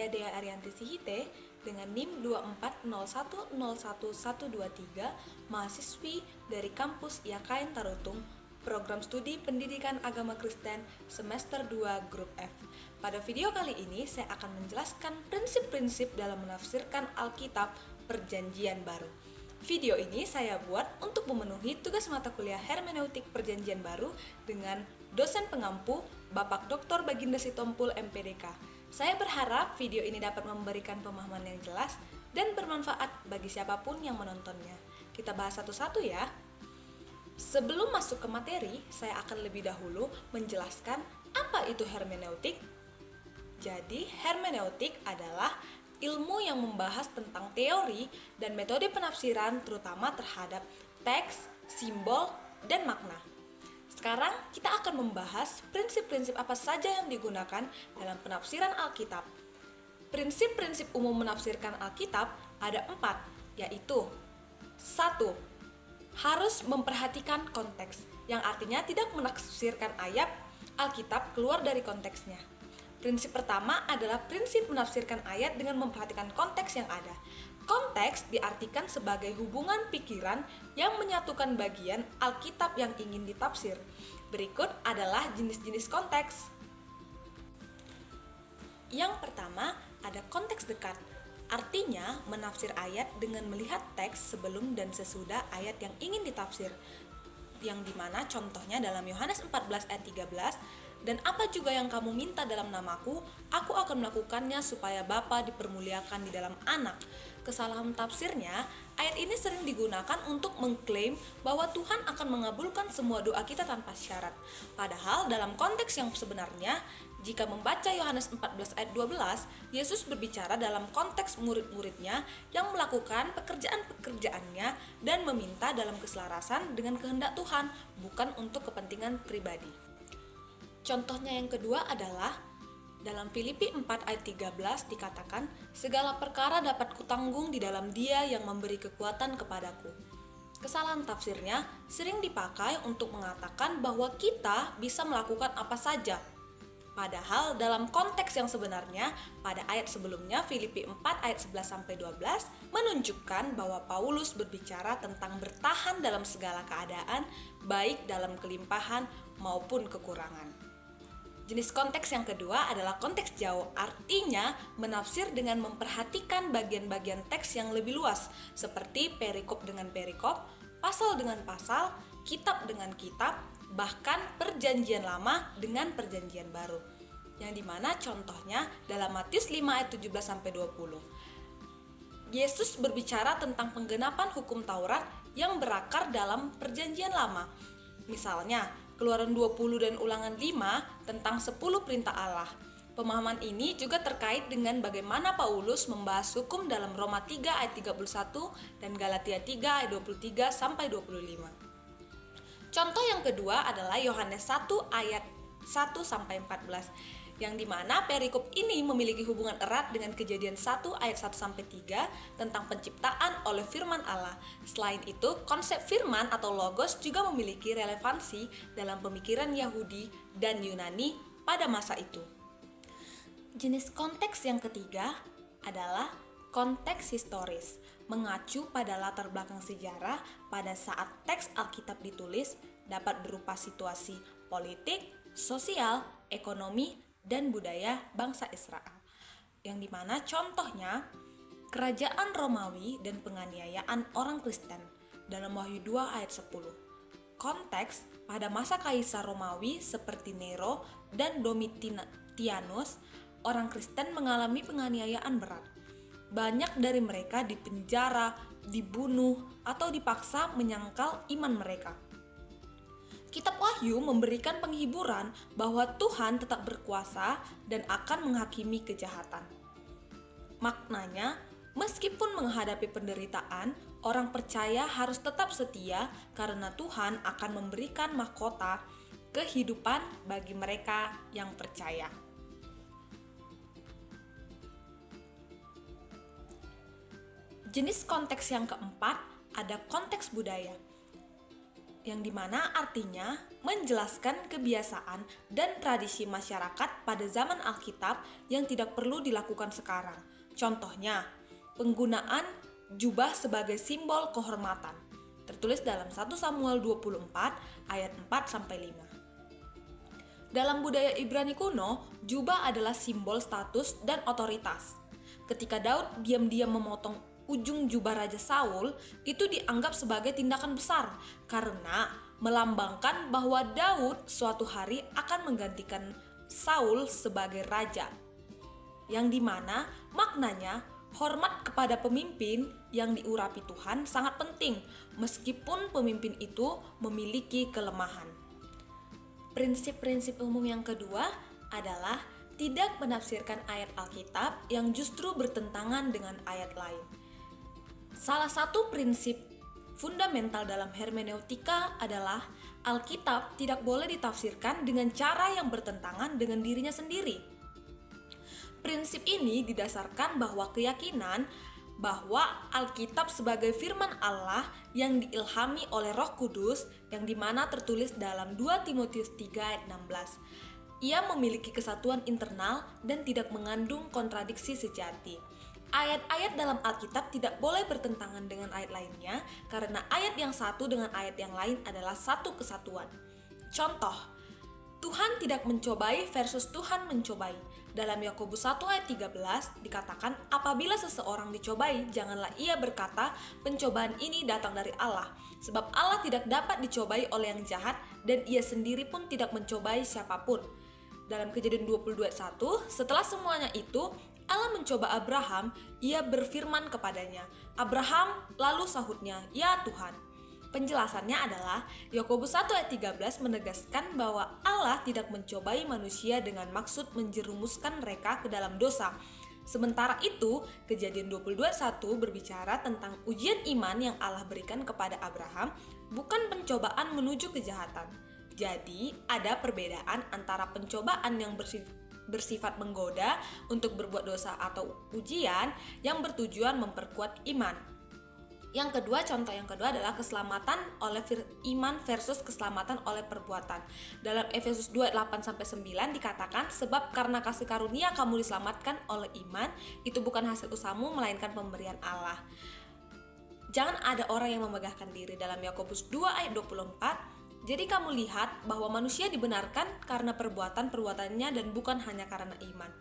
saya Dea Arianti Sihite dengan NIM 240101123, mahasiswi dari kampus IAKN Tarutung, Program Studi Pendidikan Agama Kristen semester 2 Grup F. Pada video kali ini saya akan menjelaskan prinsip-prinsip dalam menafsirkan Alkitab Perjanjian Baru. Video ini saya buat untuk memenuhi tugas mata kuliah Hermeneutik Perjanjian Baru dengan dosen pengampu Bapak Dr. Baginda Sitompul MPDK. Saya berharap video ini dapat memberikan pemahaman yang jelas dan bermanfaat bagi siapapun yang menontonnya. Kita bahas satu-satu ya. Sebelum masuk ke materi, saya akan lebih dahulu menjelaskan apa itu hermeneutik. Jadi, hermeneutik adalah ilmu yang membahas tentang teori dan metode penafsiran terutama terhadap teks, simbol, dan makna. Sekarang kita akan membahas prinsip-prinsip apa saja yang digunakan dalam penafsiran Alkitab. Prinsip-prinsip umum menafsirkan Alkitab ada 4, yaitu 1. Harus memperhatikan konteks, yang artinya tidak menafsirkan ayat Alkitab keluar dari konteksnya. Prinsip pertama adalah prinsip menafsirkan ayat dengan memperhatikan konteks yang ada. Konteks diartikan sebagai hubungan pikiran yang menyatukan bagian Alkitab yang ingin ditafsir. Berikut adalah jenis-jenis konteks. Yang pertama, ada konteks dekat. Artinya, menafsir ayat dengan melihat teks sebelum dan sesudah ayat yang ingin ditafsir. Yang dimana contohnya dalam Yohanes 14 ayat 13, dan apa juga yang kamu minta dalam namaku, aku akan melakukannya supaya Bapa dipermuliakan di dalam anak. Kesalahan tafsirnya, ayat ini sering digunakan untuk mengklaim bahwa Tuhan akan mengabulkan semua doa kita tanpa syarat. Padahal dalam konteks yang sebenarnya, jika membaca Yohanes 14 ayat 12, Yesus berbicara dalam konteks murid-muridnya yang melakukan pekerjaan-pekerjaannya dan meminta dalam keselarasan dengan kehendak Tuhan, bukan untuk kepentingan pribadi. Contohnya yang kedua adalah dalam Filipi 4 ayat 13 dikatakan, segala perkara dapat kutanggung di dalam Dia yang memberi kekuatan kepadaku. Kesalahan tafsirnya sering dipakai untuk mengatakan bahwa kita bisa melakukan apa saja. Padahal dalam konteks yang sebenarnya, pada ayat sebelumnya Filipi 4 ayat 11-12 menunjukkan bahwa Paulus berbicara tentang bertahan dalam segala keadaan, baik dalam kelimpahan maupun kekurangan. Jenis konteks yang kedua adalah konteks jauh, artinya menafsir dengan memperhatikan bagian-bagian teks yang lebih luas, seperti perikop dengan perikop, pasal dengan pasal, kitab dengan kitab, bahkan perjanjian lama dengan perjanjian baru. Yang dimana contohnya dalam Matius 5 ayat 17-20. Yesus berbicara tentang penggenapan hukum Taurat yang berakar dalam perjanjian lama. Misalnya, Keluaran 20 dan Ulangan 5 tentang 10 perintah Allah. Pemahaman ini juga terkait dengan bagaimana Paulus membahas hukum dalam Roma 3 ayat 31 dan Galatia 3 ayat 23-25. Contoh yang kedua adalah Yohanes 1 ayat 1-14, yang dimana perikop ini memiliki hubungan erat dengan Kejadian 1 ayat 1-3 tentang penciptaan oleh firman Allah. Selain itu, konsep firman atau logos juga memiliki relevansi dalam pemikiran Yahudi dan Yunani pada masa itu. Jenis konteks yang ketiga adalah konteks historis, mengacu pada latar belakang sejarah pada saat teks Alkitab ditulis dapat berupa situasi politik, sosial, ekonomi, dan budaya bangsa Israel. Yang dimana contohnya kerajaan Romawi dan penganiayaan orang Kristen dalam Wahyu 2 ayat 10. Konteks pada masa Kaisar Romawi seperti Nero dan Domitianus, orang Kristen mengalami penganiayaan berat. Banyak dari mereka dipenjara, dibunuh, atau dipaksa menyangkal iman mereka. Kitab Wahyu memberikan penghiburan bahwa Tuhan tetap berkuasa dan akan menghakimi kejahatan. Maknanya, meskipun menghadapi penderitaan, orang percaya harus tetap setia karena Tuhan akan memberikan mahkota kehidupan bagi mereka yang percaya. Jenis konteks yang keempat ada konteks budaya. yang dimana artinya menjelaskan kebiasaan dan tradisi masyarakat pada zaman Alkitab yang tidak perlu dilakukan sekarang. Contohnya, penggunaan jubah sebagai simbol kehormatan, tertulis dalam 1 Samuel 24 ayat 4-5. Dalam budaya Ibrani kuno, jubah adalah simbol status dan otoritas. Ketika Daud diam-diam memotong ujung jubah Raja Saul, itu dianggap sebagai tindakan besar karena melambangkan bahwa Daud suatu hari akan menggantikan Saul sebagai raja. Yang dimana maknanya hormat kepada pemimpin yang diurapi Tuhan sangat penting meskipun pemimpin itu memiliki kelemahan. Prinsip-prinsip umum yang kedua adalah tidak menafsirkan ayat Alkitab yang justru bertentangan dengan ayat lain. Salah satu prinsip fundamental dalam hermeneutika adalah Alkitab tidak boleh ditafsirkan dengan cara yang bertentangan dengan dirinya sendiri. Prinsip ini didasarkan bahwa keyakinan bahwa Alkitab sebagai firman Allah yang diilhami oleh Roh Kudus yang dimana tertulis dalam 2 Timotius 3 ayat 16. Ia memiliki kesatuan internal dan tidak mengandung kontradiksi sejati. Ayat-ayat dalam Alkitab tidak boleh bertentangan dengan ayat lainnya karena ayat yang satu dengan ayat yang lain adalah satu kesatuan. Contoh, Tuhan tidak mencobai versus Tuhan mencobai. Dalam Yakobus 1 ayat 13 dikatakan, apabila seseorang dicobai, janganlah ia berkata, pencobaan ini datang dari Allah. Sebab Allah tidak dapat dicobai oleh yang jahat dan ia sendiri pun tidak mencobai siapapun. Dalam Kejadian 22:1, setelah semuanya itu, Allah mencoba Abraham, ia berfirman kepadanya, Abraham, lalu sahutnya, ya Tuhan. Penjelasannya adalah Yakobus 1 ayat 13 menegaskan bahwa Allah tidak mencobai manusia dengan maksud menjerumuskan mereka ke dalam dosa. Sementara itu, Kejadian 22:1 berbicara tentang ujian iman yang Allah berikan kepada Abraham, bukan pencobaan menuju kejahatan. Jadi, ada perbedaan antara pencobaan yang bersifat menggoda untuk berbuat dosa atau ujian yang bertujuan memperkuat iman. Contoh yang kedua adalah keselamatan oleh iman versus keselamatan oleh perbuatan. Dalam Efesus 2 ayat 8-9 dikatakan, sebab karena kasih karunia kamu diselamatkan oleh iman, itu bukan hasil usahamu melainkan pemberian Allah. Jangan ada orang yang memegahkan diri. Dalam Yakobus 2 ayat 24, jadi kamu lihat bahwa manusia dibenarkan karena perbuatan-perbuatannya dan bukan hanya karena iman.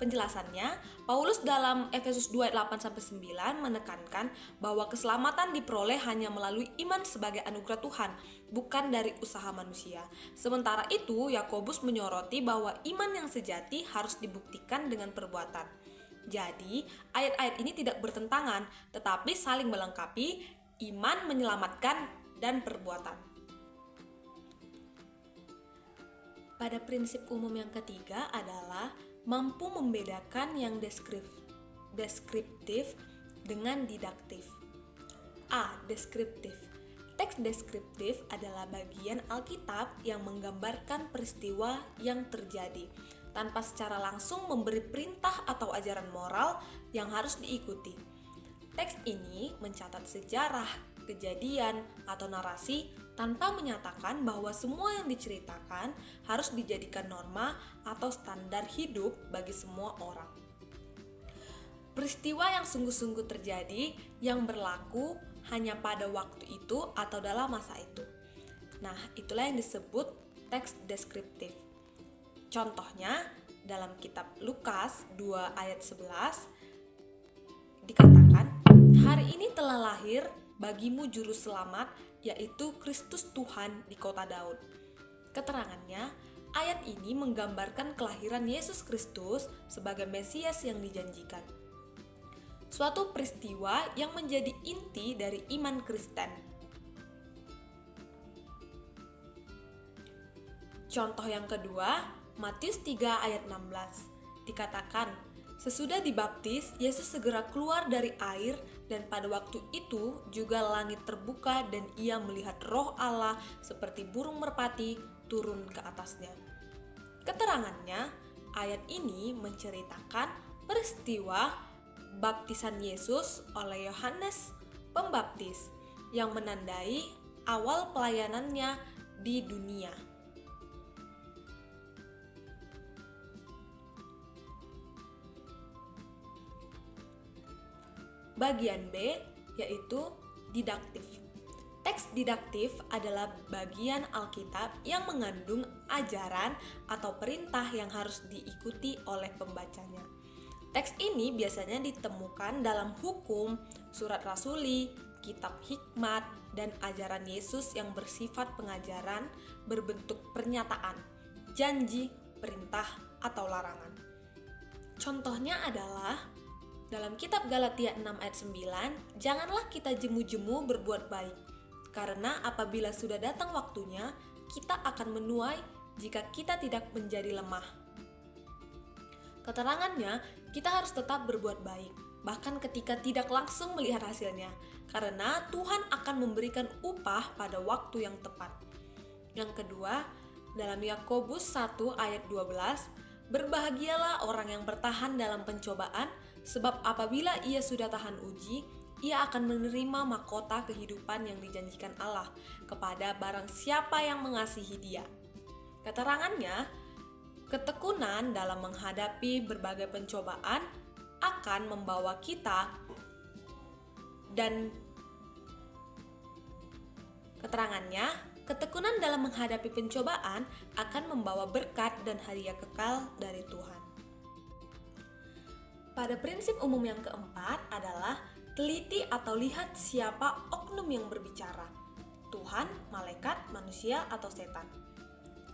Penjelasannya, Paulus dalam Efesus 2 ayat 8-9 menekankan bahwa keselamatan diperoleh hanya melalui iman sebagai anugerah Tuhan, bukan dari usaha manusia. Sementara itu, Yakobus menyoroti bahwa iman yang sejati harus dibuktikan dengan perbuatan. Jadi, ayat-ayat ini tidak bertentangan, tetapi saling melengkapi, iman menyelamatkan dan perbuatan. Pada prinsip umum yang ketiga adalah mampu membedakan yang deskriptif dengan didaktif. A. Deskriptif. Teks deskriptif adalah bagian Alkitab yang menggambarkan peristiwa yang terjadi, tanpa secara langsung memberi perintah atau ajaran moral yang harus diikuti. Teks ini mencatat sejarah, kejadian, atau narasi tanpa menyatakan bahwa semua yang diceritakan harus dijadikan norma atau standar hidup bagi semua orang. Peristiwa yang sungguh-sungguh terjadi yang berlaku hanya pada waktu itu atau dalam masa itu. Nah, itulah yang disebut teks deskriptif. Contohnya, dalam kitab Lukas 2 ayat 11 dikatakan, hari ini telah lahir bagimu juru selamat, yaitu Kristus Tuhan di kota Daud. Keterangannya, ayat ini menggambarkan kelahiran Yesus Kristus sebagai Mesias yang dijanjikan. Suatu peristiwa yang menjadi inti dari iman Kristen. Contoh yang kedua, Matius 3 ayat 16. Dikatakan, sesudah dibaptis, Yesus segera keluar dari air dan pada waktu itu juga langit terbuka dan ia melihat Roh Allah seperti burung merpati turun ke atasnya. Keterangannya, ayat ini menceritakan peristiwa baptisan Yesus oleh Yohanes Pembaptis yang menandai awal pelayanannya di dunia. Bagian B yaitu didaktif. Teks didaktif adalah bagian Alkitab yang mengandung ajaran atau perintah yang harus diikuti oleh pembacanya. Teks ini biasanya ditemukan dalam hukum, surat rasuli, kitab hikmat, dan ajaran Yesus yang bersifat pengajaran berbentuk pernyataan, janji, perintah, atau larangan. Contohnya adalah dalam kitab Galatia 6 ayat 9, janganlah kita jemu-jemu berbuat baik, karena apabila sudah datang waktunya, kita akan menuai jika kita tidak menjadi lemah. Keterangannya, kita harus tetap berbuat baik, bahkan ketika tidak langsung melihat hasilnya, karena Tuhan akan memberikan upah pada waktu yang tepat. Yang kedua, dalam Yakobus 1 ayat 12, berbahagialah orang yang bertahan dalam pencobaan, sebab apabila ia sudah tahan uji, ia akan menerima mahkota kehidupan yang dijanjikan Allah kepada barang siapa yang mengasihi Dia. Keterangannya, ketekunan dalam menghadapi berbagai pencobaan akan membawa kita dan ketekunan dalam menghadapi pencobaan akan membawa berkat dan hadiah kekal dari Tuhan. Pada prinsip umum yang keempat adalah teliti atau lihat siapa oknum yang berbicara, Tuhan, malaikat, manusia, atau setan.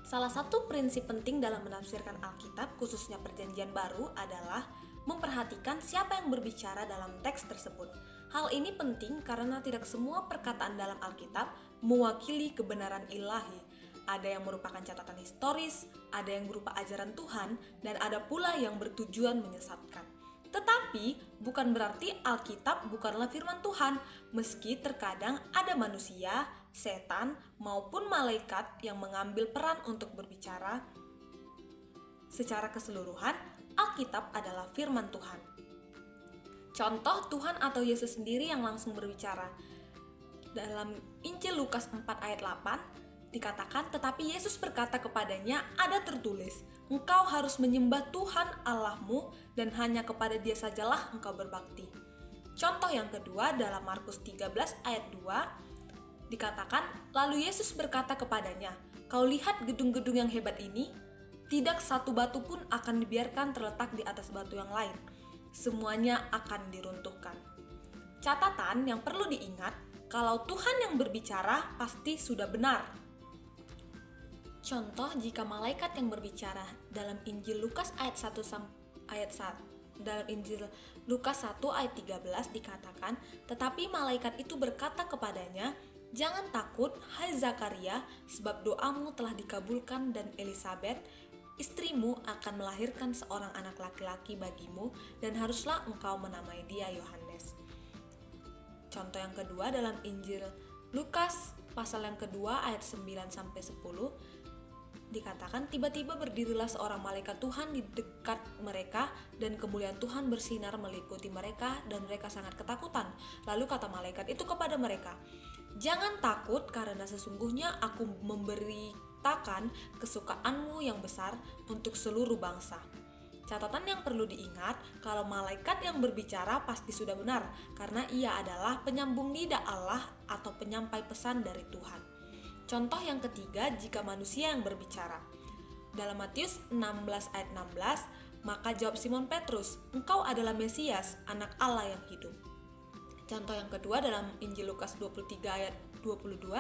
Salah satu prinsip penting dalam menafsirkan Alkitab, khususnya Perjanjian Baru, adalah memperhatikan siapa yang berbicara dalam teks tersebut. Hal ini penting karena tidak semua perkataan dalam Alkitab mewakili kebenaran ilahi. Ada yang merupakan catatan historis, ada yang berupa ajaran Tuhan, dan ada pula yang bertujuan menyesatkan. Tetapi bukan berarti Alkitab bukanlah firman Tuhan, meski terkadang ada manusia, setan, maupun malaikat yang mengambil peran untuk berbicara. Secara keseluruhan, Alkitab adalah firman Tuhan. Contoh Tuhan atau Yesus sendiri yang langsung berbicara. Dalam Injil Lukas 4 ayat 8, dikatakan, tetapi Yesus berkata kepadanya, ada tertulis, engkau harus menyembah Tuhan Allahmu dan hanya kepada Dia sajalah engkau berbakti. Contoh yang kedua dalam Markus 13 ayat 2, dikatakan, lalu Yesus berkata kepadanya, kau lihat gedung-gedung yang hebat ini? Tidak satu batu pun akan dibiarkan terletak di atas batu yang lain. Semuanya akan diruntuhkan. Catatan yang perlu diingat, kalau Tuhan yang berbicara pasti sudah benar. Contoh jika malaikat yang berbicara dalam Injil Lukas ayat 1 dalam Injil Lukas 1 ayat 13 dikatakan, tetapi malaikat itu berkata kepadanya, jangan takut, hai Zakaria, sebab doamu telah dikabulkan dan Elisabet, istrimu akan melahirkan seorang anak laki-laki bagimu dan haruslah engkau menamai dia Yohanes. Contoh yang kedua dalam Injil Lukas pasal yang kedua ayat 9-10 dikatakan, tiba-tiba berdirilah seorang malaikat Tuhan di dekat mereka dan kemuliaan Tuhan bersinar meliputi mereka dan mereka sangat ketakutan. Lalu kata malaikat itu kepada mereka, jangan takut karena sesungguhnya aku memberitakan kesukaanmu yang besar untuk seluruh bangsa. Catatan yang perlu diingat, kalau malaikat yang berbicara pasti sudah benar karena ia adalah penyambung lidah Allah atau penyampai pesan dari Tuhan. Contoh yang ketiga, jika manusia yang berbicara. Dalam Matius 16 ayat 16, maka jawab Simon Petrus, engkau adalah Mesias, anak Allah yang hidup. Contoh yang kedua dalam Injil Lukas 23 ayat 22,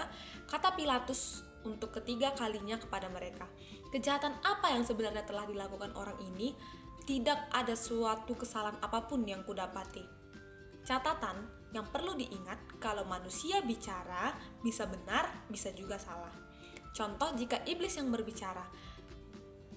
kata Pilatus untuk ketiga kalinya kepada mereka, kejahatan apa yang sebenarnya telah dilakukan orang ini? Tidak ada suatu kesalahan apapun yang kudapati. Catatan yang perlu diingat, kalau manusia bicara bisa benar, bisa juga salah. Contoh jika iblis yang berbicara.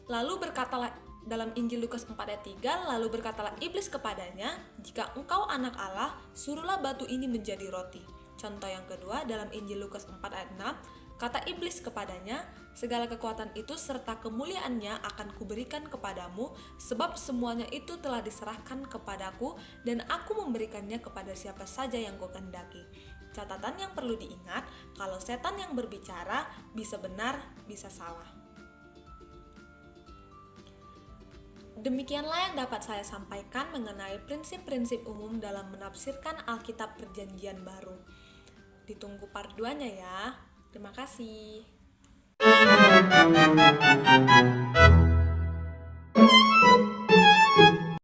Lalu berkatalah dalam Injil Lukas 4 ayat 3, lalu berkatalah iblis kepadanya, jika engkau anak Allah, suruhlah batu ini menjadi roti. Contoh yang kedua dalam Injil Lukas 4 ayat 6, kata iblis kepadanya, segala kekuatan itu serta kemuliaannya akan kuberikan kepadamu, sebab semuanya itu telah diserahkan kepadaku dan aku memberikannya kepada siapa saja yang kukehendaki. Catatan yang perlu diingat, kalau setan yang berbicara bisa benar, bisa salah. Demikianlah yang dapat saya sampaikan mengenai prinsip-prinsip umum dalam menafsirkan Alkitab Perjanjian Baru. Ditunggu part 2-nya ya. Terima kasih.